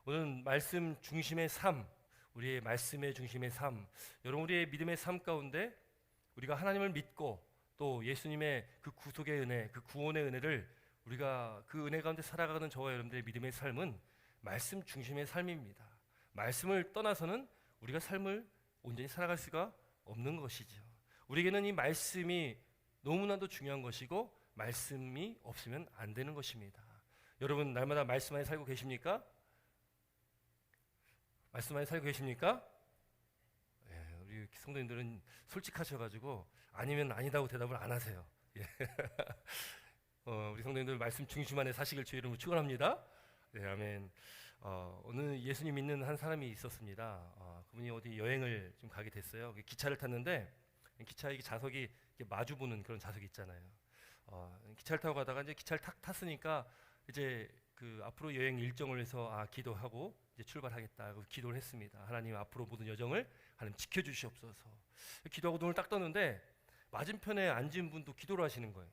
오늘 말씀 중심의 삶, 우리의 말씀의 중심의 삶, 여러분 우리의 믿음의 삶 가운데 우리가 하나님을 믿고 또 예수님의 그 구속의 은혜, 그 구원의 은혜를 우리가 그 은혜 가운데 살아가는 저와 여러분들의 믿음의 삶은 말씀 중심의 삶입니다. 말씀을 떠나서는 우리가 삶을 온전히 살아갈 수가 없는 것이죠. 우리에게는 이 말씀이 너무나도 중요한 것이고 말씀이 없으면 안 되는 것입니다. 여러분 날마다 말씀 안에 살고 계십니까? 말씀 안에 살고 계십니까? 예, 우리 성도님들은 솔직하셔가지고 아니면 아니다고 대답을 안 하세요. 예. 우리 성도님들 말씀 중심 안에 사시길 주의 이름으로 축원합니다. 네, 아멘. 오늘 예수님 믿는 한 사람이 있었습니다. 그분이 어디 여행을 좀 가게 됐어요. 기차를 탔는데 기차 이 좌석이 이렇게 마주 보는 그런 좌석이 있잖아요. 기차를 타고 가다가 이제 기차를 탁 탔으니까 이제 그 앞으로 여행 일정을 해서 기도하고 이제 출발하겠다. 기도를 했습니다. 하나님 앞으로 모든 여정을 하나님 지켜주시옵소서. 기도하고 눈을 딱 떴는데 맞은편에 앉은 분도 기도를 하시는 거예요.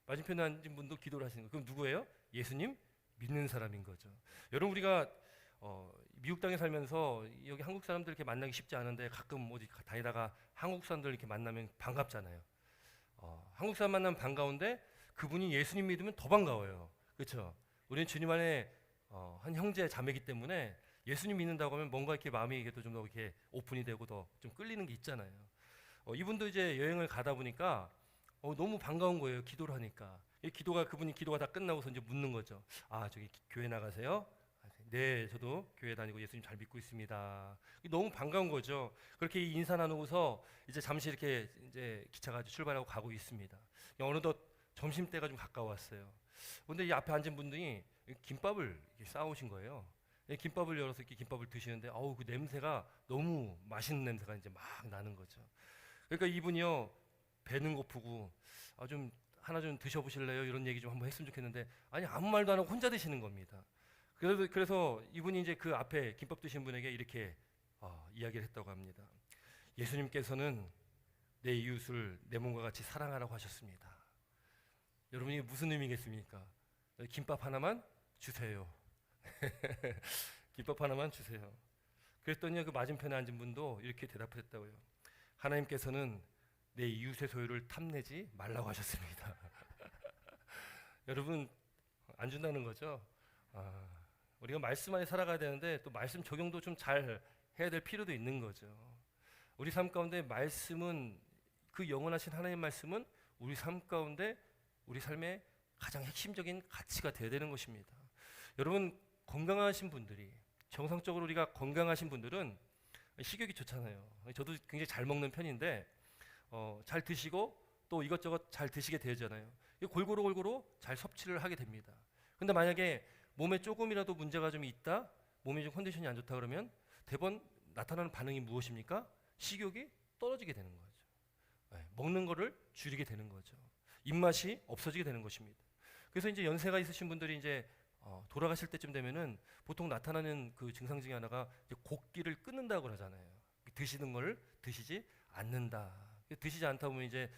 맞은편에 앉은 분도 기도를 하시는 거예요. 그럼 누구예요? 예수님 믿는 사람인 거죠. 여러분 우리가 미국 땅에 살면서 여기 한국 사람들 이렇게 만나기 쉽지 않은데 가끔 어디 다니다가 한국 사람들 이렇게 만나면 반갑잖아요. 한국 사람 만나면 반가운데 그분이 예수님 믿으면 더 반가워요. 그렇죠? 우리는 주님 안에 한 형제 자매이기 때문에 예수님 믿는다고 하면 뭔가 이렇게 마음이 좀 더 이렇게 오픈이 되고 더 좀 끌리는 게 있잖아요. 이분도 이제 여행을 가다 보니까 너무 반가운 거예요. 기도를 하니까. 그분이 기도가 다 끝나고서 이제 묻는 거죠. 저기 교회 나가세요? 네, 저도 교회 다니고 예수님 잘 믿고 있습니다. 너무 반가운 거죠. 그렇게 인사 나누고서 이제 잠시 이렇게 이제 기차가 출발하고 가고 있습니다. 어느덧 점심 때가 좀 가까웠어요. 근데 이 앞에 앉은 분들이 김밥을 싸오신 거예요. 김밥을 열어서 이렇게 김밥을 드시는데 그 냄새가 너무 맛있는 냄새가 이제 막 나는 거죠. 그러니까 이분이요 배는 고프고 좀 하나 좀 드셔보실래요? 이런 얘기 좀 한번 했으면 좋겠는데 아무 말도 안 하고 혼자 드시는 겁니다. 그래서 이분이 이제 그 앞에 김밥 드신 분에게 이렇게 이야기를 했다고 합니다. 예수님께서는 내 이웃을 내 몸과 같이 사랑하라고 하셨습니다. 여러분이 무슨 의미겠습니까? 김밥 하나만 주세요. 김밥 하나만 주세요. 그랬더니 그 맞은편에 앉은 분도 이렇게 대답했다고요. 하나님께서는 내 이웃의 소유를 탐내지 말라고 하셨습니다. 여러분 안 준다는 거죠? 우리가 말씀 안에 살아가야 되는데 또 말씀 적용도 좀 잘 해야 될 필요도 있는 거죠. 우리 삶 가운데 말씀은 그 영원하신 하나님 말씀은 우리 삶 가운데 우리 삶의 가장 핵심적인 가치가 되어야 되는 것입니다. 여러분 건강하신 분들이 정상적으로 우리가 건강하신 분들은 식욕이 좋잖아요. 저도 굉장히 잘 먹는 편인데 잘 드시고 또 이것저것 잘 드시게 되잖아요. 골고루 잘 섭취를 하게 됩니다. 근데 만약에 몸에 조금이라도 문제가 좀 있다, 몸이 좀 컨디션이 안 좋다 그러면 대번 나타나는 반응이 무엇입니까? 식욕이 떨어지게 되는 거죠. 먹는 거를 줄이게 되는 거죠. 입맛이 없어지게 되는 것입니다. 그래서 이제 연세가 있으신 분들이 이제 돌아가실 때쯤 되면은 보통 나타나는 그 증상 중에 하나가 이제 곡기를 끊는다고 하잖아요. 드시는 걸 드시지 않는다. 드시지 않다 보면 이제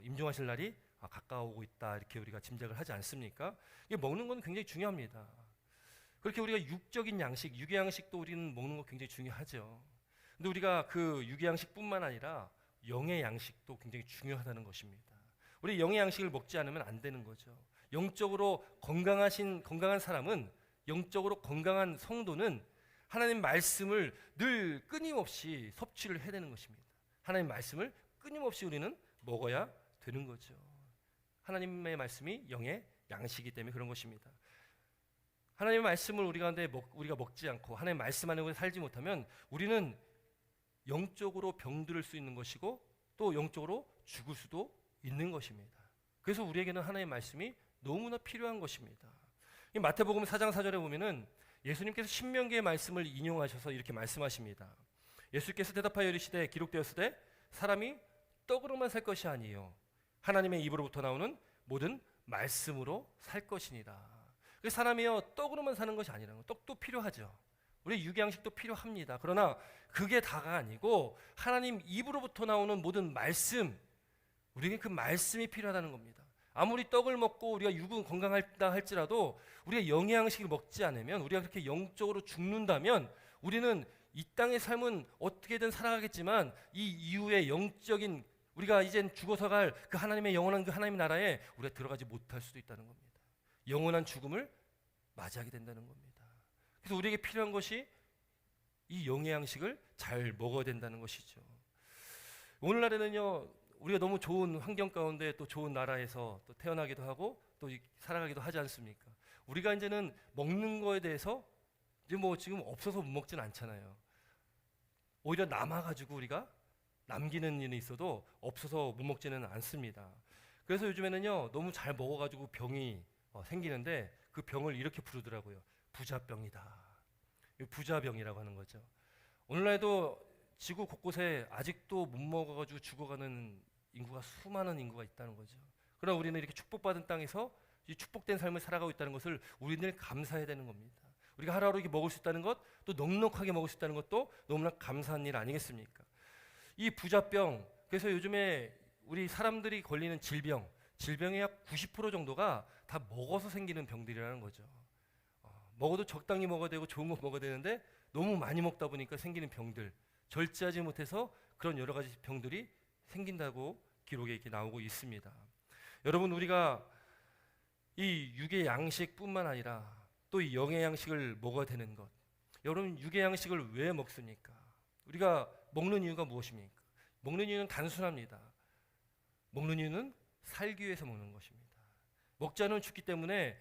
임종하실 날이 가까워오고 있다 이렇게 우리가 짐작을 하지 않습니까? 이게 먹는 건 굉장히 중요합니다. 그렇게 우리가 육적인 양식, 육의 양식도 우리는 먹는 거 굉장히 중요하죠. 근데 우리가 그 육의 양식뿐만 아니라 영의 양식도 굉장히 중요하다는 것입니다. 우리 영의 양식을 먹지 않으면 안 되는 거죠. 영적으로 건강한 사람은, 영적으로 건강한 성도는 하나님 말씀을 늘 끊임없이 섭취를 해야 되는 것입니다. 하나님 말씀을 끊임없이 우리는 먹어야 되는 거죠. 하나님의 말씀이 영의 양식이기 때문에 그런 것입니다. 하나님의 말씀을 우리가 먹지 않고 하나님의 말씀 안에 살지 못하면 우리는 영적으로 병들을 수 있는 것이고 또 영적으로 죽을 수도 있는 것입니다. 그래서 우리에게는 하나님의 말씀이 너무나 필요한 것입니다. 이 마태복음 4장 4절에 보면은 예수님께서 신명기의 말씀을 인용하셔서 이렇게 말씀하십니다. 예수께서 대답하여 이르시되 기록되었으되 사람이 떡으로만 살 것이 아니요 하나님의 입으로부터 나오는 모든 말씀으로 살 것이니라. 사람이요 떡으로만 사는 것이 아니라는 거. 떡도 필요하죠. 우리 육양식도 필요합니다. 그러나 그게 다가 아니고 하나님 입으로부터 나오는 모든 말씀, 우리에게 그 말씀이 필요하다는 겁니다. 아무리 떡을 먹고 우리가 육은 건강하다 할지라도 우리가 영양식을 먹지 않으면, 우리가 그렇게 영적으로 죽는다면 우리는 이 땅의 삶은 어떻게든 살아가겠지만 이 이후에 영적인, 우리가 이젠 죽어서 갈 그 하나님의 영원한 그 하나님의 나라에 우리가 들어가지 못할 수도 있다는 겁니다. 영원한 죽음을 맞이하게 된다는 겁니다. 그래서 우리에게 필요한 것이 이 영양식을 잘 먹어야 된다는 것이죠. 오늘날에는요, 우리가 너무 좋은 환경 가운데 또 좋은 나라에서 또 태어나기도 하고 또 살아가기도 하지 않습니까? 우리가 이제는 먹는 거에 대해서 이제 뭐 지금 없어서 못 먹지는 않잖아요. 오히려 남아가지고 우리가 남기는 일이 있어도 없어서 못 먹지는 않습니다. 그래서 요즘에는요, 너무 잘 먹어가지고 병이 생기는데 그 병을 이렇게 부르더라고요. 부자병이다. 부자병이라고 하는 거죠. 오늘날에도 지구 곳곳에 아직도 못 먹어가지고 죽어가는 인구가, 수많은 인구가 있다는 거죠. 그러나 우리는 이렇게 축복받은 땅에서 이 축복된 삶을 살아가고 있다는 것을 우리는 감사해야 되는 겁니다. 우리가 하루하루 이렇게 먹을 수 있다는 것, 또 넉넉하게 먹을 수 있다는 것도 너무나 감사한 일 아니겠습니까? 이 부자병, 그래서 요즘에 우리 사람들이 걸리는 질병의 약 90% 정도가 다 먹어서 생기는 병들이라는 거죠. 먹어도 적당히 먹어야 되고 좋은 거 먹어야 되는데 너무 많이 먹다 보니까 생기는 병들, 절제하지 못해서 그런 여러 가지 병들이 생긴다고 기록에 이렇게 나오고 있습니다. 여러분, 우리가 이 육의 양식뿐만 아니라 또 이 영의 양식을 먹어야 되는 것. 여러분, 육의 양식을 왜 먹습니까? 우리가 먹는 이유가 무엇입니까? 먹는 이유는 단순합니다. 먹는 이유는 살기 위해서 먹는 것입니다. 먹지 않으면 죽기 때문에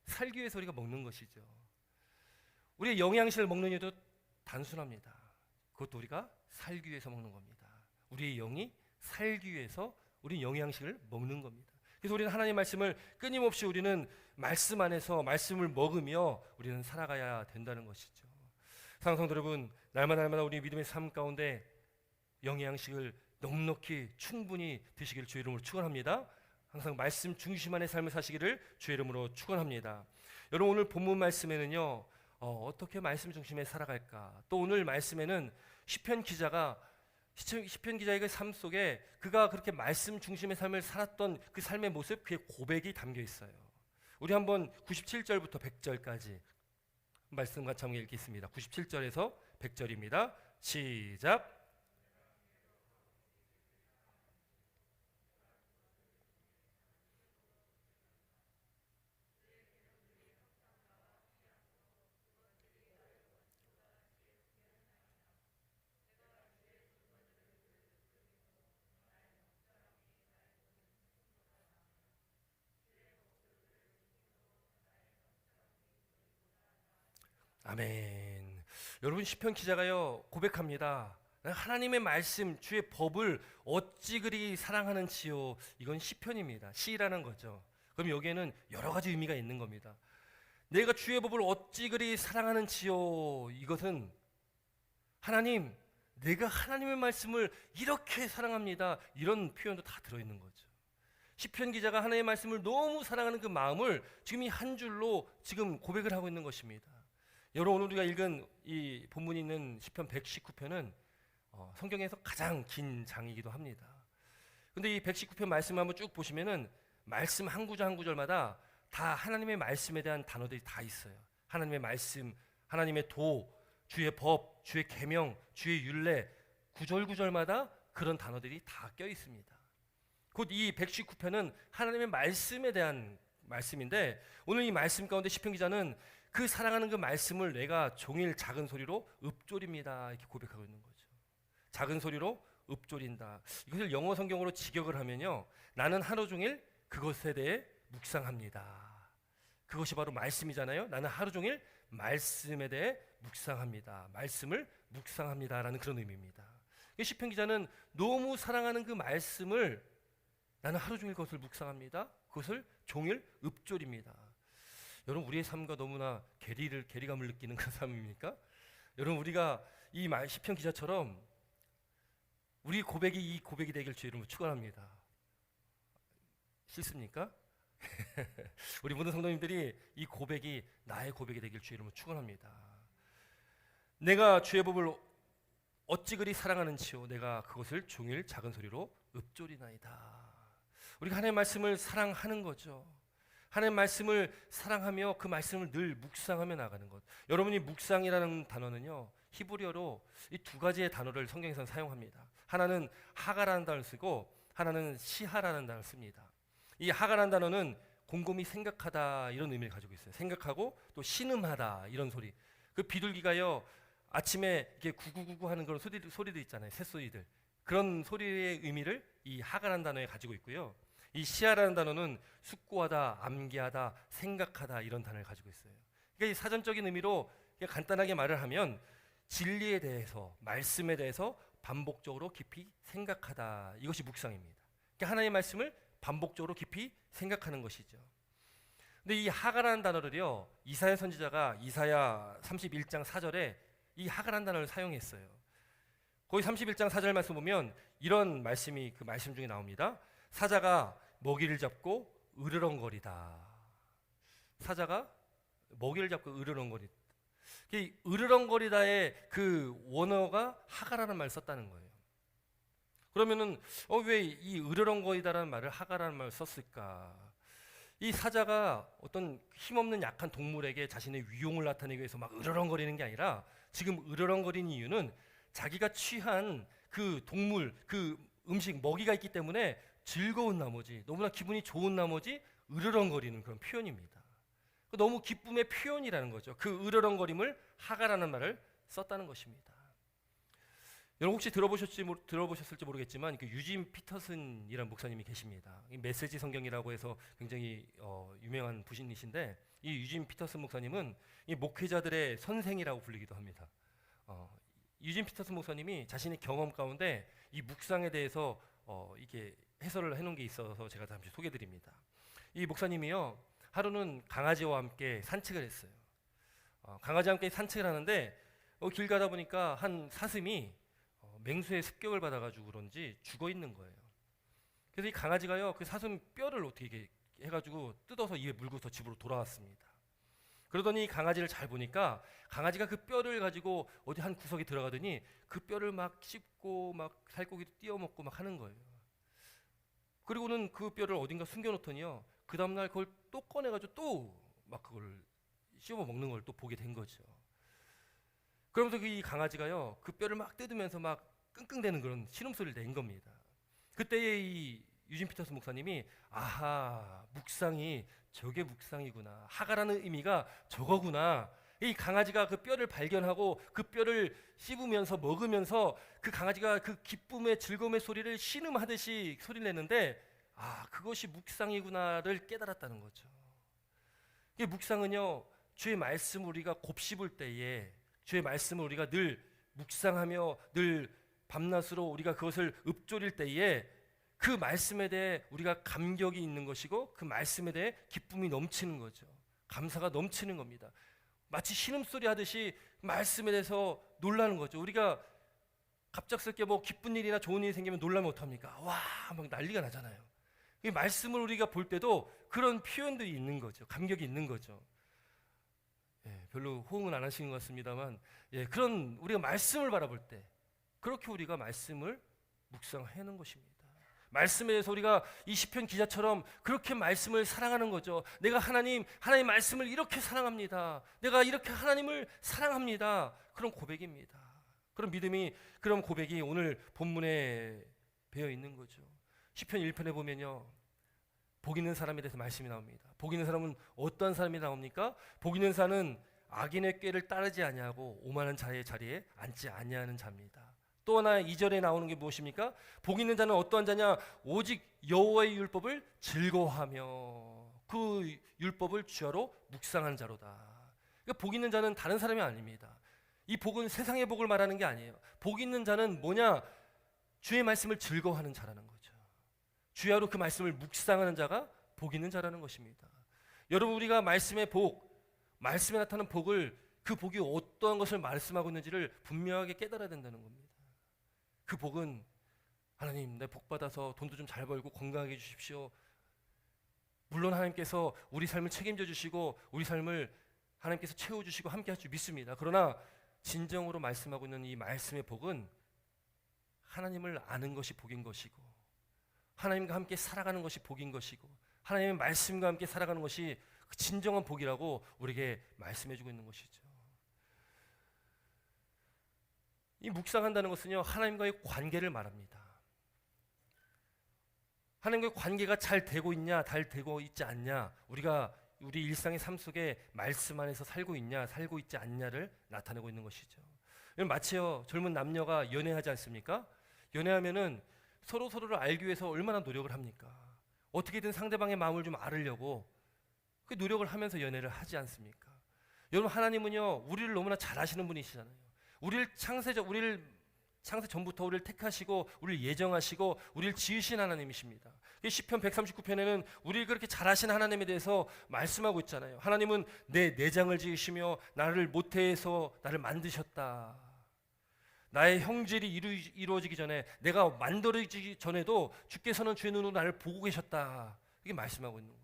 살기 위해서 우리가 먹는 것이죠. 우리의 영양식을 먹는 이유도 단순합니다. 그것도 우리가 살기 위해서 먹는 겁니다. 우리의 영이 살기 위해서 우리는 영양식을 먹는 겁니다. 그래서 우리는 하나님의 말씀을 끊임없이 우리는 말씀 안에서 말씀을 먹으며 우리는 살아가야 된다는 것이죠. 사랑하는 성도 여러분, 날마다 우리 믿음의 삶 가운데 영양식을 넉넉히 충분히 드시기를 주의 이름으로 축원합니다. 항상 말씀 중심 안의 삶을 사시기를 주의 이름으로 축원합니다. 여러분, 오늘 본문 말씀에는요, 어떻게 말씀 중심에 살아갈까? 또 오늘 말씀에는 시편 기자의 그 삶 속에 그가 그렇게 말씀 중심의 삶을 살았던 그 삶의 모습, 그의 고백이 담겨 있어요. 우리 한번 97절부터 100절까지 말씀 같이 한번 읽겠습니다. 97절에서 100절입니다. 시작. 아멘. 여러분, 시편 기자가요 고백합니다. 하나님의 말씀, 주의 법을 어찌 그리 사랑하는지요. 이건 시편입니다. 시라는 거죠. 그럼 여기에는 여러 가지 의미가 있는 겁니다. 내가 주의 법을 어찌 그리 사랑하는지요. 이것은 하나님, 내가 하나님의 말씀을 이렇게 사랑합니다. 이런 표현도 다 들어있는 거죠. 시편 기자가 하나님의 말씀을 너무 사랑하는 그 마음을 지금 이 한 줄로 지금 고백을 하고 있는 것입니다. 여러분, 오늘 우리가 읽은 이 본문이 있는 시편 119편은 성경에서 가장 긴 장이기도 합니다. 근데 이 119편 말씀을 한번 쭉 보시면은 말씀 한 구절 한 구절마다 다 하나님의 말씀에 대한 단어들이 다 있어요. 하나님의 말씀, 하나님의 도, 주의 법, 주의 계명, 주의 율례, 구절 구절마다 그런 단어들이 다 껴 있습니다. 곧 이 119편은 하나님의 말씀에 대한 말씀인데, 오늘 이 말씀 가운데 시편 기자는 그 사랑하는 그 말씀을 내가 종일 작은 소리로 읊조립니다, 이렇게 고백하고 있는 거죠. 작은 소리로 읊조린다. 이것을 영어 성경으로 직역을 하면요, 나는 하루 종일 그것에 대해 묵상합니다. 그것이 바로 말씀이잖아요. 나는 하루 종일 말씀에 대해 묵상합니다. 말씀을 묵상합니다라는 그런 의미입니다. 시편 기자는 너무 사랑하는 그 말씀을 나는 하루 종일 그것을 묵상합니다. 그것을 종일 읊조립니다. 여러분, 우리의 삶과 너무나 괴리감을 느끼는 그런 삶입니까? 여러분, 우리가 이 시편 기자처럼 우리 고백이 이 고백이 되길 주의 이름으로 축원합니다. 싫습니까? 우리 모든 성도님들이 이 고백이 나의 고백이 되길 주의 이름으로 축원합니다. 내가 주의 법을 어찌 그리 사랑하는지요, 내가 그것을 종일 작은 소리로 읊조리나이다. 우리가 하나님의 말씀을 사랑하는 거죠. 하나님의 말씀을 사랑하며 그 말씀을 늘 묵상하며 나가는 것. 여러분이 묵상이라는 단어는요, 히브리어로 이 두 가지의 단어를 성경에서는 사용합니다. 하나는 하가라는 단어를 쓰고 하나는 시하라는 단어를 씁니다. 이 하가라는 단어는 곰곰이 생각하다 이런 의미를 가지고 있어요. 생각하고 또 신음하다 이런 소리. 그 비둘기가요, 아침에 이렇게 구구구구 하는 그런 소리도 있잖아요. 새소리들. 그런 소리의 의미를 이 하가라는 단어에 가지고 있고요. 이 시하라는 단어는 숙고하다, 암기하다, 생각하다 이런 단어를 가지고 있어요. 그러니까 이 사전적인 의미로 간단하게 말을 하면 진리에 대해서, 말씀에 대해서 반복적으로 깊이 생각하다. 이것이 묵상입니다. 그러니까 하나님의 말씀을 반복적으로 깊이 생각하는 것이죠. 근데 이 하가라는 단어를요, 이사야 선지자가 이사야 31장 4절에 이 하가라는 단어를 사용했어요. 거기 31장 4절 말씀 보면 이런 말씀이 그 말씀 중에 나옵니다. 사자가 먹이를 잡고 으르렁거리다. 사자가 먹이를 잡고 으르렁거리다. 이 으르렁거리다의 그 원어가 하가라는 말을 썼다는 거예요. 그러면은 왜 이 으르렁거리다라는 말을 하가라는 말을 썼을까? 이 사자가 어떤 힘없는 약한 동물에게 자신의 위용을 나타내기 위해서 막 으르렁거리는 게 아니라 지금 으르렁거리는 이유는 자기가 취한 그 동물, 그 음식, 먹이가 있기 때문에 즐거운 나머지, 너무나 기분이 좋은 나머지 으르렁거리는 그런 표현입니다. 너무 기쁨의 표현이라는 거죠. 그 으르렁거림을 하가라는 말을 썼다는 것입니다. 여러분 혹시 들어보셨을지 모르겠지만 그 유진 피터슨이라는 목사님이 계십니다. 이 메시지 성경이라고 해서 굉장히 유명한 부신이신데, 이 유진 피터슨 목사님은 이 목회자들의 선생이라고 불리기도 합니다. 유진 피터슨 목사님이 자신의 경험 가운데 이 묵상에 대해서 이게 해설을 해놓은 게 있어서 제가 잠시 소개드립니다. 이 목사님이요, 하루는 강아지와 함께 산책을 했어요. 강아지와 함께 산책을 하는데 길 가다 보니까 한 사슴이 맹수의 습격을 받아가지고 그런지 죽어 있는 거예요. 그래서 이 강아지가요, 그 사슴 뼈를 어떻게 해가지고 뜯어서 입에 물고서 집으로 돌아왔습니다. 그러더니 강아지를 잘 보니까 강아지가 그 뼈를 가지고 어디 한 구석에 들어가더니 그 뼈를 막 씹고 막 살코기도 띄워 먹고 막 하는 거예요. 그리고는 그 뼈를 어딘가 숨겨놓더니요, 그 다음날 그걸 또 꺼내가지고 또 막 그걸 씹어 먹는 걸 또 보게 된 거죠. 그러면서 이 강아지가요, 그 뼈를 막 뜯으면서 막 끙끙대는 그런 신음소리를 낸 겁니다. 그때에 이 유진 피터스 목사님이 아하, 묵상이 저게 묵상이구나, 하가라는 의미가 저거구나. 이 강아지가 그 뼈를 발견하고 그 뼈를 씹으면서 먹으면서 그 강아지가 그 기쁨의 즐거움의 소리를 신음하듯이 소리를 내는데, 그것이 묵상이구나를 깨달았다는 거죠. 이 묵상은요, 주의 말씀을 우리가 곱씹을 때에, 주의 말씀을 우리가 늘 묵상하며 늘 밤낮으로 우리가 그것을 읊조릴 때에 그 말씀에 대해 우리가 감격이 있는 것이고 그 말씀에 대해 기쁨이 넘치는 거죠. 감사가 넘치는 겁니다. 마치 신음소리 하듯이 말씀에 대해서 놀라는 거죠. 우리가 갑작스럽게 뭐 기쁜 일이나 좋은 일이 생기면 놀라면 어떡합니까? 와, 막 난리가 나잖아요. 이 말씀을 우리가 볼 때도 그런 표현들이 있는 거죠. 감격이 있는 거죠. 별로 호응은 안 하시는 것 같습니다만, 그런 우리가 말씀을 바라볼 때 그렇게 우리가 말씀을 묵상하는 것입니다. 말씀에 대해서 우리가 이 시편 기자처럼 그렇게 말씀을 사랑하는 거죠. 내가 하나님 말씀을 이렇게 사랑합니다. 내가 이렇게 하나님을 사랑합니다. 그런 고백입니다. 그런 믿음이, 그런 고백이 오늘 본문에 배어 있는 거죠. 시편 1편에 보면요, 복 있는 사람에 대해서 말씀이 나옵니다. 복 있는 사람은 어떤 사람이 나옵니까? 복 있는 자는 악인의 꾀를 따르지 아니하고 오만한 자의 자리에 앉지 아니하는 자입니다. 또 하나 2절에 나오는 게 무엇입니까? 복 있는 자는 어떠한 자냐? 오직 여호와의 율법을 즐거워하며 그 율법을 주야로 묵상하는 자로다. 그러니까 복 있는 자는 다른 사람이 아닙니다. 이 복은 세상의 복을 말하는 게 아니에요. 복 있는 자는 뭐냐? 주의 말씀을 즐거워하는 자라는 거죠. 주야로 그 말씀을 묵상하는 자가 복 있는 자라는 것입니다. 여러분, 우리가 말씀의 복, 말씀에 나타나는 복을, 그 복이 어떠한 것을 말씀하고 있는지를 분명하게 깨달아야 된다는 겁니다. 그 복은 하나님, 내 복 받아서 돈도 좀 잘 벌고 건강하게 해주십시오. 물론 하나님께서 우리 삶을 책임져 주시고 우리 삶을 하나님께서 채워주시고 함께 할 줄 믿습니다. 그러나 진정으로 말씀하고 있는 이 말씀의 복은 하나님을 아는 것이 복인 것이고 하나님과 함께 살아가는 것이 복인 것이고 하나님의 말씀과 함께 살아가는 것이 그 진정한 복이라고 우리에게 말씀해주고 있는 것이죠. 이 묵상한다는 것은요, 하나님과의 관계를 말합니다. 하나님과의 관계가 잘 되고 있냐, 잘 되고 있지 않냐, 우리가 우리 일상의 삶 속에 말씀 안에서 살고 있냐, 살고 있지 않냐를 나타내고 있는 것이죠. 마치요, 젊은 남녀가 연애하지 않습니까? 연애하면은 서로를 알기 위해서 얼마나 노력을 합니까? 어떻게든 상대방의 마음을 좀 알으려고 그 노력을 하면서 연애를 하지 않습니까? 여러분, 하나님은요, 우리를 너무나 잘 아시는 분이시잖아요. 우리를 창세 전부터 우리를 택하시고 우리를 예정하시고 우리를 지으신 하나님이십니다. 시편 139편에는 우리를 그렇게 잘하신 하나님에 대해서 말씀하고 있잖아요. 하나님은 내 내장을 지으시며 나를 모태에서 나를 만드셨다. 나의 형질이 이루어지기 전에, 내가 만들어지기 전에도 주께서는 주의 눈으로 나를 보고 계셨다. 이게 말씀하고 있는 거예요.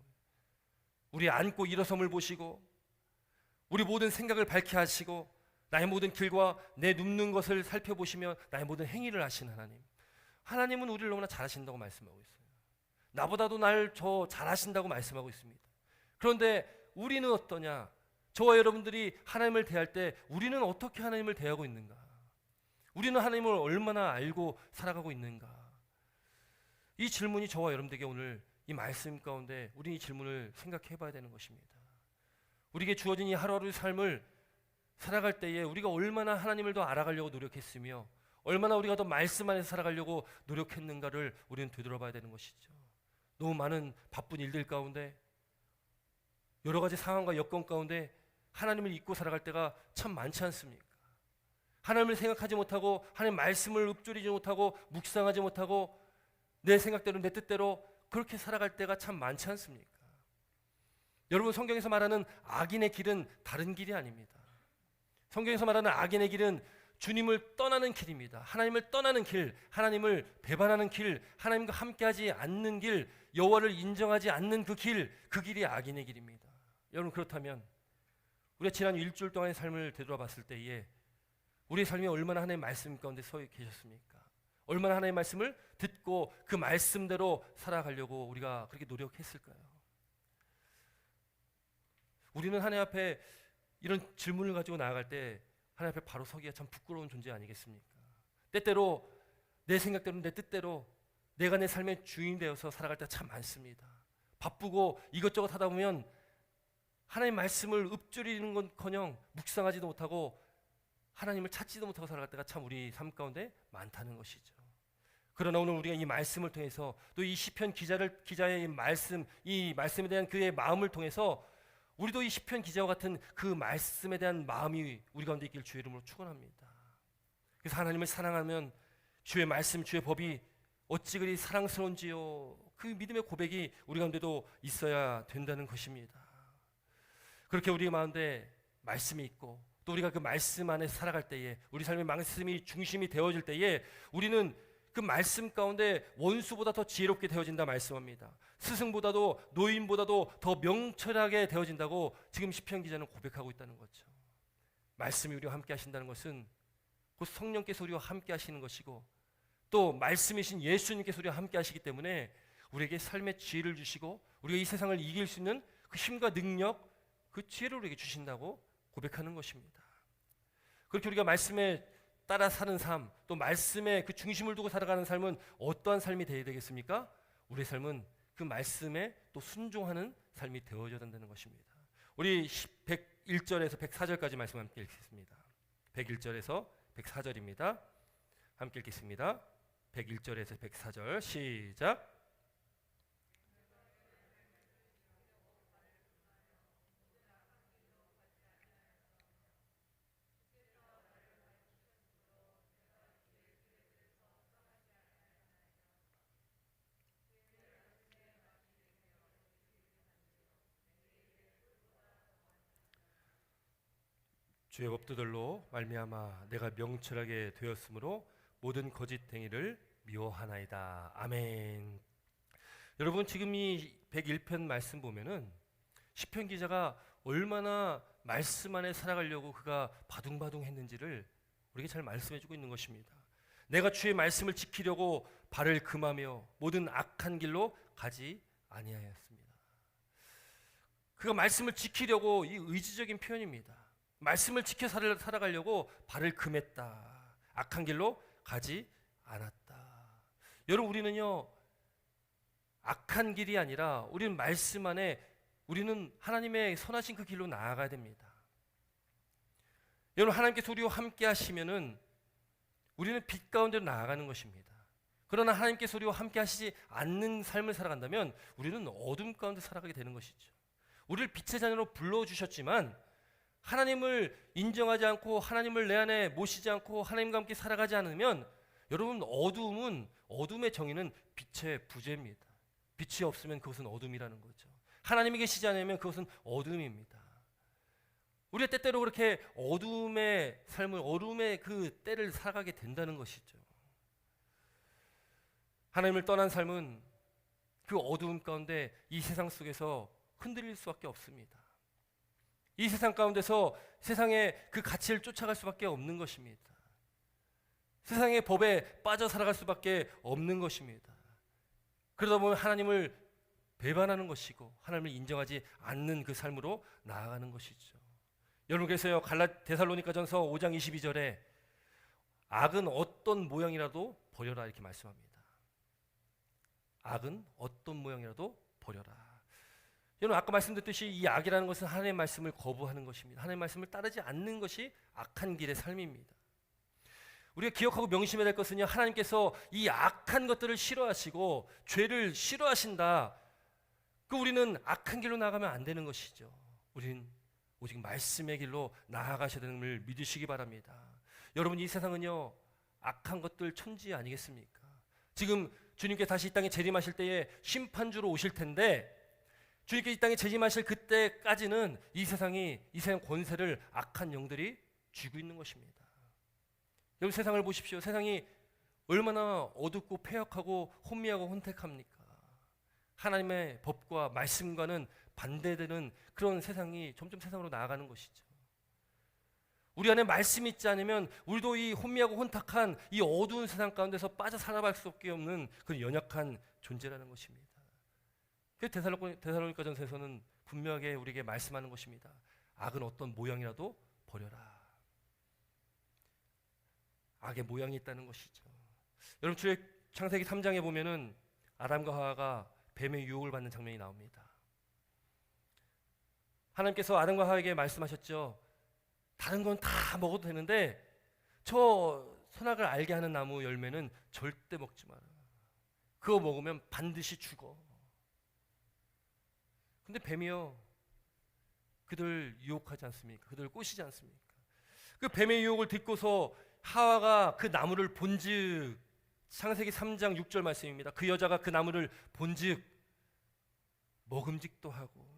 우리 앉고 일어섬을 보시고 우리 모든 생각을 밝게 하시고 나의 모든 길과 내 눕는 것을 살펴보시며 나의 모든 행위를 하시는 하나님. 하나님은 우리를 너무나 잘하신다고 말씀하고 있어요. 나보다도 날 더 잘하신다고 말씀하고 있습니다. 그런데 우리는 어떠냐? 저와 여러분들이 하나님을 대할 때 우리는 어떻게 하나님을 대하고 있는가? 우리는 하나님을 얼마나 알고 살아가고 있는가? 이 질문이 저와 여러분들에게 오늘 이 말씀 가운데 우리 이 질문을 생각해 봐야 되는 것입니다. 우리에게 주어진 이 하루하루의 삶을 살아갈 때에 우리가 얼마나 하나님을 더 알아가려고 노력했으며 얼마나 우리가 더 말씀 안에서 살아가려고 노력했는가를 우리는 되돌아봐야 되는 것이죠. 너무 많은 바쁜 일들 가운데 여러 가지 상황과 여건 가운데 하나님을 잊고 살아갈 때가 참 많지 않습니까? 하나님을 생각하지 못하고 하나님 말씀을 읊조리지 못하고 묵상하지 못하고 내 생각대로 내 뜻대로 그렇게 살아갈 때가 참 많지 않습니까? 여러분, 성경에서 말하는 악인의 길은 다른 길이 아닙니다. 성경에서 말하는 악인의 길은 주님을 떠나는 길입니다. 하나님을 떠나는 길, 하나님을 배반하는 길, 하나님과 함께하지 않는 길, 여호와를 인정하지 않는 그 길이 악인의 길입니다. 여러분, 그렇다면 우리가 지난 일주일 동안의 삶을 되돌아봤을 때에 우리의 삶이 얼마나 하나님의 말씀 가운데 서 계셨습니까? 얼마나 하나님의 말씀을 듣고 그 말씀대로 살아가려고 우리가 그렇게 노력했을까요? 우리는 하나님 앞에 이런 질문을 가지고 나아갈 때 하나님 앞에 바로 서기가 참 부끄러운 존재 아니겠습니까? 때때로 내 생각대로 내 뜻대로 내가 내 삶의 주인 되어서 살아갈 때가 참 많습니다. 바쁘고 이것저것 하다 보면 하나님 말씀을 읊조리는 건커녕 묵상하지도 못하고 하나님을 찾지도 못하고 살아갈 때가 참 우리 삶 가운데 많다는 것이죠. 그러나 오늘 우리가 이 말씀을 통해서 또 이 시편 기자의 이 말씀에 대한 그의 마음을 통해서 우리도 이 시편 기자와 같은 그 말씀에 대한 마음이 우리 가운데 있길 주의 이름으로 축원합니다. 그래서 하나님을 사랑하면 주의 말씀, 주의 법이 어찌 그리 사랑스러운지요. 그 믿음의 고백이 우리 가운데도 있어야 된다는 것입니다. 그렇게 우리 가운데 말씀이 있고 또 우리가 그 말씀 안에 살아갈 때에 우리 삶의 말씀이 중심이 되어질 때에 우리는 그 말씀 가운데 원수보다 더 지혜롭게 되어진다 말씀합니다. 스승보다도 노인보다도 더 명철하게 되어진다고 지금 시편 기자는 고백하고 있다는 거죠. 말씀이 우리와 함께 하신다는 것은 곧 성령께서 우리와 함께 하시는 것이고 또 말씀이신 예수님께서 우리와 함께 하시기 때문에 우리에게 삶의 지혜를 주시고 우리가 이 세상을 이길 수 있는 그 힘과 능력, 그 지혜를 우리에게 주신다고 고백하는 것입니다. 그렇게 우리가 말씀에 따라 사는 삶, 또 말씀에 그 중심을 두고 살아가는 삶은 어떠한 삶이 되어야 되겠습니까? 우리의 삶은 그 말씀에 또 순종하는 삶이 되어져야 된다는 것입니다. 우리 101절에서 104절까지 말씀 함께 읽겠습니다. 101절에서 104절입니다. 함께 읽겠습니다. 101절에서 104절 시작. 주의 법도들로 말미암아 내가 명철하게 되었으므로 모든 거짓 행위를 미워하나이다. 아멘. 여러분, 지금 이 101편 말씀 보면은 시편 기자가 얼마나 말씀 안에 살아가려고 그가 바둥바둥 했는지를 우리에게 잘 말씀해주고 있는 것입니다. 내가 주의 말씀을 지키려고 발을 금하며 모든 악한 길로 가지 아니하였습니다. 그가 말씀을 지키려고, 이 의지적인 표현입니다. 말씀을 지켜 살아가려고 발을 금했다. 악한 길로 가지 않았다. 여러분, 우리는요, 악한 길이 아니라 우리는 말씀 안에, 우리는 하나님의 선하신 그 길로 나아가야 됩니다. 여러분, 하나님께서 우리와 함께 하시면은 우리는 빛 가운데로 나아가는 것입니다. 그러나 하나님께서 우리와 함께 하시지 않는 삶을 살아간다면 우리는 어둠 가운데 살아가게 되는 것이죠. 우리를 빛의 자녀로 불러주셨지만 하나님을 인정하지 않고 하나님을 내 안에 모시지 않고 하나님과 함께 살아가지 않으면, 여러분, 어둠의 정의는 빛의 부재입니다. 빛이 없으면 그것은 어둠이라는 거죠. 하나님이 계시지 않으면 그것은 어둠입니다. 우리가 때때로 그렇게 어둠의 삶을, 어둠의 그 때를 살아가게 된다는 것이죠. 하나님을 떠난 삶은 그 어두움 가운데 이 세상 속에서 흔들릴 수밖에 없습니다. 이 세상 가운데서 세상의 그 가치를 쫓아갈 수밖에 없는 것입니다. 세상의 법에 빠져 살아갈 수밖에 없는 것입니다. 그러다 보면 하나님을 배반하는 것이고 하나님을 인정하지 않는 그 삶으로 나아가는 것이죠. 여러분, 그래서요, 데살로니가전서 5장 22절에 악은 어떤 모양이라도 버려라 이렇게 말씀합니다. 악은 어떤 모양이라도 버려라. 여러분, 아까 말씀드렸듯이 이 악이라는 것은 하나님의 말씀을 거부하는 것입니다. 하나님의 말씀을 따르지 않는 것이 악한 길의 삶입니다. 우리가 기억하고 명심해야 될 것은요, 하나님께서 이 악한 것들을 싫어하시고 죄를 싫어하신다. 우리는 악한 길로 나가면 안 되는 것이죠. 우리는 오직 말씀의 길로 나아가셔야 되는 걸 믿으시기 바랍니다. 여러분, 이 세상은요, 악한 것들 천지 아니겠습니까? 지금 주님께 다시 이 땅에 재림하실 때에 심판주로 오실 텐데, 주님께 이 땅에 재림하실 그때까지는 이 세상 권세를 악한 영들이 쥐고 있는 것입니다. 여러분, 세상을 보십시오. 세상이 얼마나 어둡고 폐역하고 혼미하고 혼택합니까? 하나님의 법과 말씀과는 반대되는 그런 세상이 점점 세상으로 나아가는 것이죠. 우리 안에 말씀이 있지 않으면 우리도 이 혼미하고 혼탁한 이 어두운 세상 가운데서 빠져 살아갈 수밖에 없는 그런 연약한 존재라는 것입니다. 데살로니가전서에서는 분명하게 우리에게 말씀하는 것입니다. 악은 어떤 모양이라도 버려라. 악의 모양이 있다는 것이죠. 여러분, 창세기 3장에 보면은 아담과 하와가 뱀의 유혹을 받는 장면이 나옵니다. 하나님께서 아담과 하와에게 말씀하셨죠. 다른 건 다 먹어도 되는데 저 선악을 알게 하는 나무 열매는 절대 먹지 마라. 그거 먹으면 반드시 죽어. 근데 뱀이요, 그들 유혹하지 않습니까? 그들 꼬시지 않습니까? 그 뱀의 유혹을 듣고서 하와가 그 나무를 본즉, 창세기 3장 6절 말씀입니다. 그 여자가 그 나무를 본즉 먹음직도 하고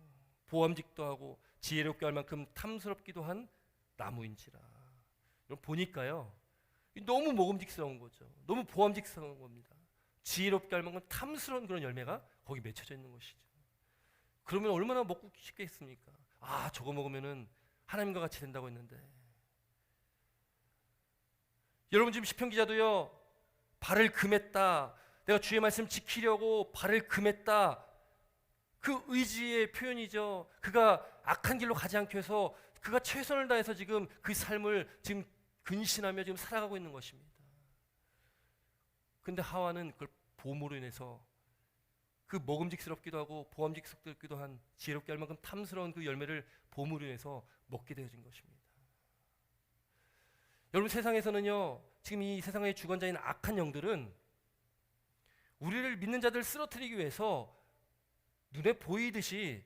보암직도 하고 지혜롭게 할 만큼 탐스럽기도 한 나무인지라. 보니까요, 너무 먹음직스러운 거죠. 너무 보암직스러운 겁니다. 지혜롭게 할 만큼 탐스러운 그런 열매가 거기 맺혀져 있는 것이죠. 그러면 얼마나 먹고 싶겠습니까? 아, 저거 먹으면은 하나님과 같이 된다고 했는데. 여러분, 지금 시편 기자도요, 발을 금했다. 내가 주의 말씀 지키려고 발을 금했다. 그 의지의 표현이죠. 그가 악한 길로 가지 않기 위해서 그가 최선을 다해서 지금 그 삶을 지금 근신하며 지금 살아가고 있는 것입니다. 근데 하와는 그걸 봄으로 인해서 그 먹음직스럽기도 하고 보암직스럽기도 한 지혜롭게 할 만큼 탐스러운 그 열매를 봄으로 인해서 먹게 되어진 것입니다. 여러분, 세상에서는요, 지금 이 세상의 주관자인 악한 영들은 우리를 믿는 자들을 쓰러뜨리기 위해서 눈에 보이듯이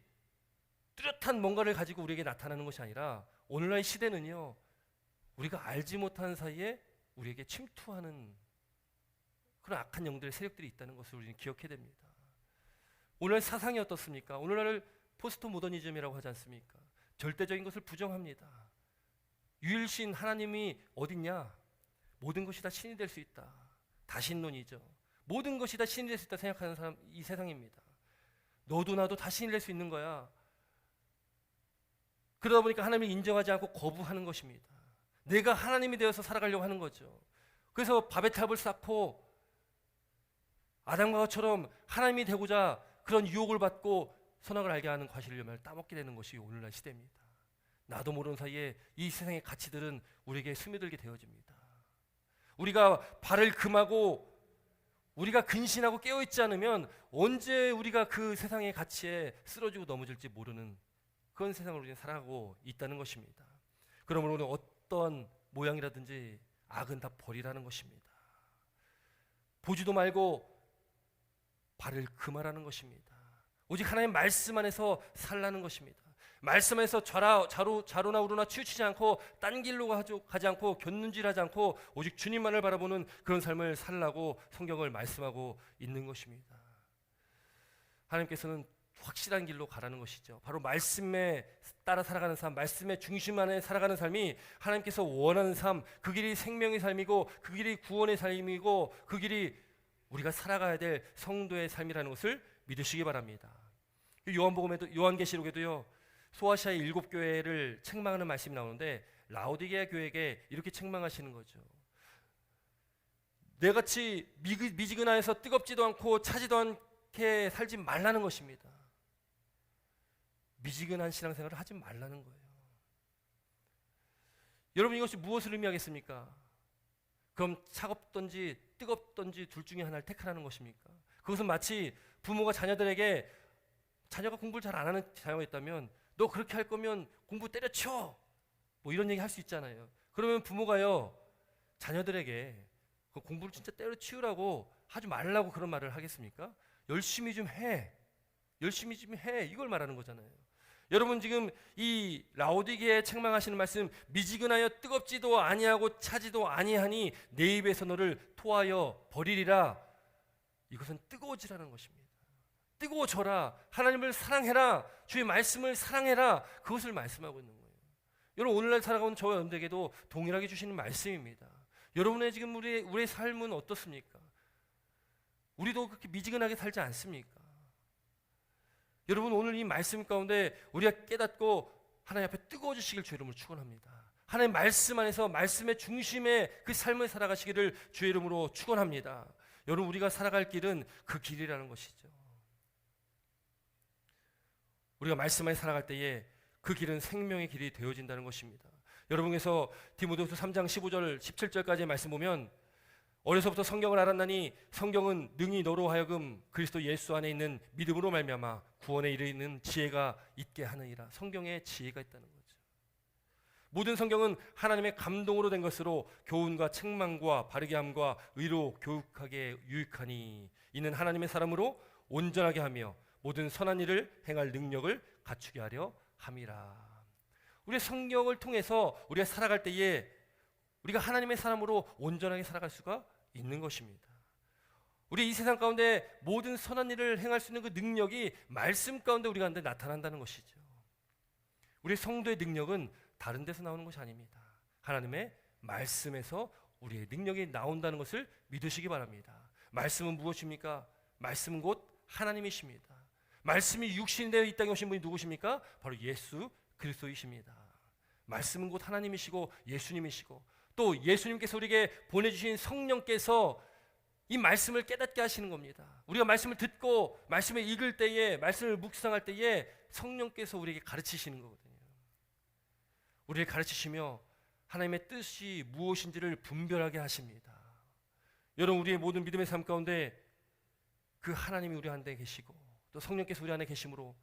뚜렷한 뭔가를 가지고 우리에게 나타나는 것이 아니라 오늘날 시대는요, 우리가 알지 못하는 사이에 우리에게 침투하는 그런 악한 영들의 세력들이 있다는 것을 우리는 기억해야 됩니다. 오늘 사상이 어떻습니까? 오늘날 포스트 모더니즘이라고 하지 않습니까? 절대적인 것을 부정합니다. 유일신 하나님이 어딨냐? 모든 것이 다 신이 될 수 있다. 다신론이죠. 모든 것이 다 신이 될 수 있다 생각하는 사람, 이 세상입니다. 너도 나도 다 신이 될 수 있는 거야. 그러다 보니까 하나님을 인정하지 않고 거부하는 것입니다. 내가 하나님이 되어서 살아가려고 하는 거죠. 그래서 밥의 탑을 쌓고 아담과 하와처럼 하나님이 되고자 그런 유혹을 받고 선악을 알게 하는 과실을 열매를 따먹게 되는 것이 오늘날 시대입니다. 나도 모르는 사이에 이 세상의 가치들은 우리에게 스며들게 되어집니다. 우리가 발을 금하고 우리가 근신하고 깨어있지 않으면 언제 우리가 그 세상의 가치에 쓰러지고 넘어질지 모르는 그런 세상을 우리는 살아가고 있다는 것입니다. 그러므로 우리는 어떤 모양이라든지 악은 다 버리라는 것입니다. 보지도 말고 발을 금하라는 것입니다. 오직 하나님 말씀 안에서 살라는 것입니다. 말씀 안에서 좌로나 우로나 치우치지 않고 딴 길로 가지 않고 곁눈질하지 않고 오직 주님만을 바라보는 그런 삶을 살라고 성경을 말씀하고 있는 것입니다. 하나님께서는 확실한 길로 가라는 것이죠. 바로 말씀에 따라 살아가는 삶, 말씀의 중심 안에 살아가는 삶이 하나님께서 원하는 삶, 그 길이 생명의 삶이고 그 길이 구원의 삶이고 그 길이 우리가 살아가야 될 성도의 삶이라는 것을 믿으시기 바랍니다. 요한계시록에도요, 소아시아의 7교회를 책망하는 말씀이 나오는데 라오디게아 교회에게 이렇게 책망하시는 거죠. 내같이 미지근하여서 뜨겁지도 않고 차지도 않게 살지 말라는 것입니다. 미지근한 신앙생활을 하지 말라는 거예요. 여러분, 이것이 무엇을 의미하겠습니까? 그럼 차갑던지 뜨겁던지 둘 중에 하나를 택하라는 것입니까? 그것은 마치 부모가 자녀들에게, 자녀가 공부를 잘 안 하는 자녀가 있다면 너 그렇게 할 거면 공부 때려쳐, 뭐 이런 얘기 할 수 있잖아요. 그러면 부모가요, 자녀들에게 그 공부를 진짜 때려치우라고 하지 말라고 그런 말을 하겠습니까? 열심히 좀 해, 열심히 좀 해, 이걸 말하는 거잖아요. 여러분, 지금 이 라오디게에 책망하시는 말씀, 미지근하여 뜨겁지도 아니하고 차지도 아니하니 내 입에서 너를 토하여 버리리라, 이것은 뜨거워지라는 것입니다. 뜨거워져라, 하나님을 사랑해라, 주의 말씀을 사랑해라, 그것을 말씀하고 있는 거예요. 여러분, 오늘날 살아가는 저와 여러분에게도 동일하게 주시는 말씀입니다. 여러분의 지금 우리의 삶은 어떻습니까? 우리도 그렇게 미지근하게 살지 않습니까? 여러분, 오늘 이 말씀 가운데 우리가 깨닫고 하나님 앞에 뜨거워지시길 주의 이름으로 축원합니다. 하나님 말씀 안에서 말씀의 중심에 그 삶을 살아가시기를 주의 이름으로 축원합니다. 여러분, 우리가 살아갈 길은 그 길이라는 것이죠. 우리가 말씀 안에 살아갈 때에 그 길은 생명의 길이 되어진다는 것입니다. 여러분께서 디모데후서 3장 15절 17절까지의 말씀 보면, 어려서부터 성경을 알았나니 성경은 능히 너로 하여금 그리스도 예수 안에 있는 믿음으로 말미암아 구원에 이르는 지혜가 있게 하느니라. 성경에 지혜가 있다는 거죠. 모든 성경은 하나님의 감동으로 된 것으로 교훈과 책망과 바르게 함과 의로 교육하게 유익하니 이는 하나님의 사람으로 온전하게 하며 모든 선한 일을 행할 능력을 갖추게 하려 함이라. 우리의 성경을 통해서 우리가 살아갈 때에 우리가 하나님의 사람으로 온전하게 살아갈 수가 있는 것입니다. 우리 이 세상 가운데 모든 선한 일을 행할 수 있는 그 능력이 말씀 가운데 우리 가운데 나타난다는 것이죠. 우리 성도의 능력은 다른 데서 나오는 것이 아닙니다. 하나님의 말씀에서 우리의 능력이 나온다는 것을 믿으시기 바랍니다. 말씀은 무엇입니까? 말씀은 곧 하나님이십니다. 말씀이 육신이 되어 이 땅에 오신 분이 누구십니까? 바로 예수 그리스도이십니다. 말씀은 곧 하나님이시고 예수님이시고 또 예수님께서 우리에게 보내주신 성령께서 이 말씀을 깨닫게 하시는 겁니다. 우리가 말씀을 듣고 말씀을 읽을 때에, 말씀을 묵상할 때에 성령께서 우리에게 가르치시는 거거든요. 우리를 가르치시며 하나님의 뜻이 무엇인지를 분별하게 하십니다. 여러분, 우리의 모든 믿음의 삶 가운데 그 하나님이 우리 안에 계시고 또 성령께서 우리 안에 계심으로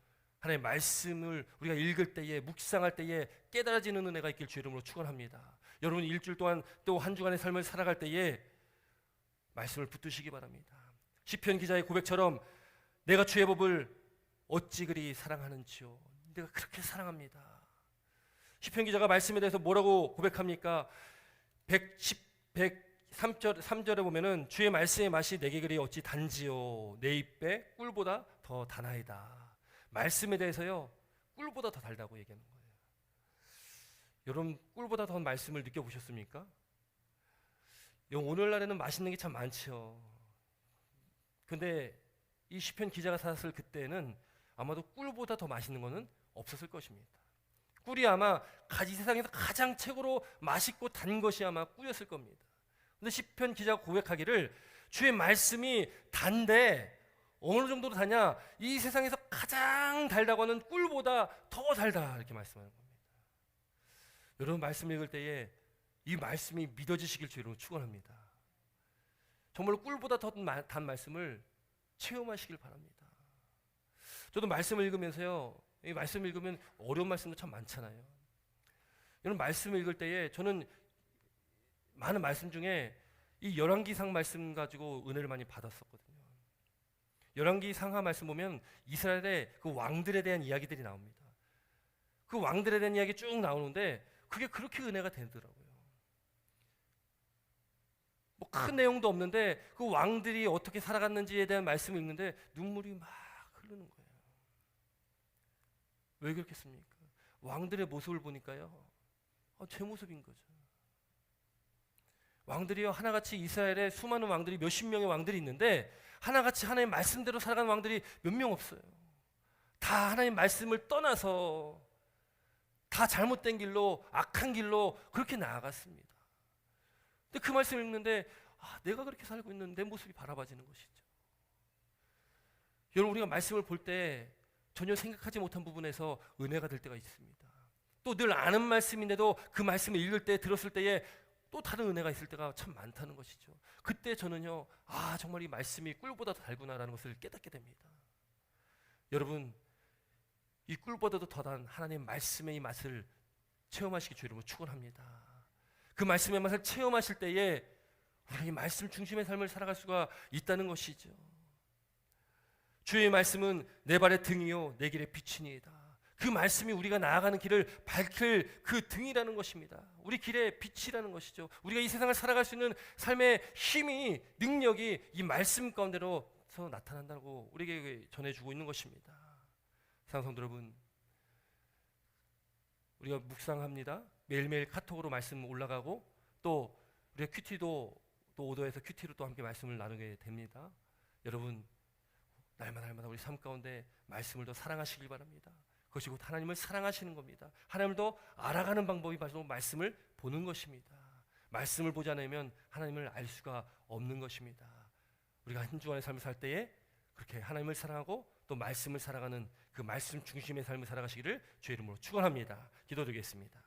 하나님의 말씀을 우리가 읽을 때에, 묵상할 때에 깨달아지는 은혜가 있길 주의 이름으로 축원합니다. 여러분, 일주일 동안 또 한 주간의 삶을 살아갈 때에 말씀을 붙드시기 바랍니다. 시편 기자의 고백처럼 내가 주의 법을 어찌 그리 사랑하는지요. 내가 그렇게 사랑합니다. 시편 기자가 말씀에 대해서 뭐라고 고백합니까? 103절에 보면은 주의 말씀의 맛이 내게 그리 어찌 단지요 내 입에 꿀보다 더 다나이다. 말씀에 대해서요, 꿀보다 더 달다고 얘기하는 거예요. 여러분, 꿀보다 더 말씀을 느껴보셨습니까? 오늘날에는 맛있는 게 참 많죠. 근데 이 시편 기자가 살았을 그때는 아마도 꿀보다 더 맛있는 거는 없었을 것입니다. 꿀이 아마 세상에서 가장 최고로 맛있고 단 것이 아마 꿀이었을 겁니다. 근데 시편 기자가 고백하기를 주의 말씀이 단데 어느 정도로 다냐? 이 세상에서 가장 달다고 하는 꿀보다 더 달다 이렇게 말씀하는 겁니다. 여러분 말씀 읽을 때에 이 말씀이 믿어지시길 주로 축원합니다. 정말로 꿀보다 더 단 말씀을 체험하시길 바랍니다. 저도 말씀을 읽으면서요, 이 말씀 읽으면 어려운 말씀도 참 많잖아요. 여러분 말씀 읽을 때에 저는 많은 말씀 중에 이 열왕기상 말씀 가지고 은혜를 많이 받았었거든요. 열왕기 상하 말씀 보면 이스라엘의 그 왕들에 대한 이야기들이 나옵니다. 그 왕들에 대한 이야기 쭉 나오는데 그게 그렇게 은혜가 되더라고요. 뭐 큰 내용도 없는데 그 왕들이 어떻게 살아갔는지에 대한 말씀을 읽는데 눈물이 막 흐르는 거예요. 왜 그렇겠습니까? 왕들의 모습을 보니까요, 제 모습인 거죠. 왕들이요, 하나같이 이스라엘에 수많은 왕들이 몇십 명의 왕들이 있는데 하나같이 하나님의 말씀대로 살아가는 왕들이 몇 명 없어요. 다 하나님의 말씀을 떠나서 다 잘못된 길로, 악한 길로 그렇게 나아갔습니다. 근데 그 말씀을 읽는데 내가 그렇게 살고 있는 내 모습이 바라봐지는 것이죠. 여러분 우리가 말씀을 볼 때 전혀 생각하지 못한 부분에서 은혜가 될 때가 있습니다. 또 늘 아는 말씀인데도 그 말씀을 읽을 때, 들었을 때에 또 다른 은혜가 있을 때가 참 많다는 것이죠. 그때 저는요, 정말 이 말씀이 꿀보다 더 달구나라는 것을 깨닫게 됩니다. 여러분, 이 꿀보다도 더 단 하나님의 말씀의 이 맛을 체험하시기 주의 이름으로 축원합니다. 그 말씀의 맛을 체험하실 때에 우리가 이 말씀 중심의 삶을 살아갈 수가 있다는 것이죠. 주의 말씀은 내 발의 등이요 내 길의 빛이니이다. 그 말씀이 우리가 나아가는 길을 밝힐 그 등이라는 것입니다. 우리 길의 빛이라는 것이죠. 우리가 이 세상을 살아갈 수 있는 삶의 힘이, 능력이 이 말씀 가운데로서 나타난다고 우리에게 전해주고 있는 것입니다. 사랑하는 성도 여러분, 우리가 묵상합니다. 매일매일 카톡으로 말씀 올라가고 또 우리가 큐티도 또 오더에서 큐티로 또 함께 말씀을 나누게 됩니다. 여러분 날마다 우리 삶 가운데 말씀을 더 사랑하시길 바랍니다. 그것이 곧 하나님을 사랑하시는 겁니다. 하나님을 더 알아가는 방법이 바로 말씀을 보는 것입니다. 말씀을 보지 않으면 하나님을 알 수가 없는 것입니다. 우리가 한 주간의 삶을 살 때에 그렇게 하나님을 사랑하고 또 말씀을 살아가는 그 말씀 중심의 삶을 살아가시기를 주의 이름으로 축원합니다. 기도드리겠습니다.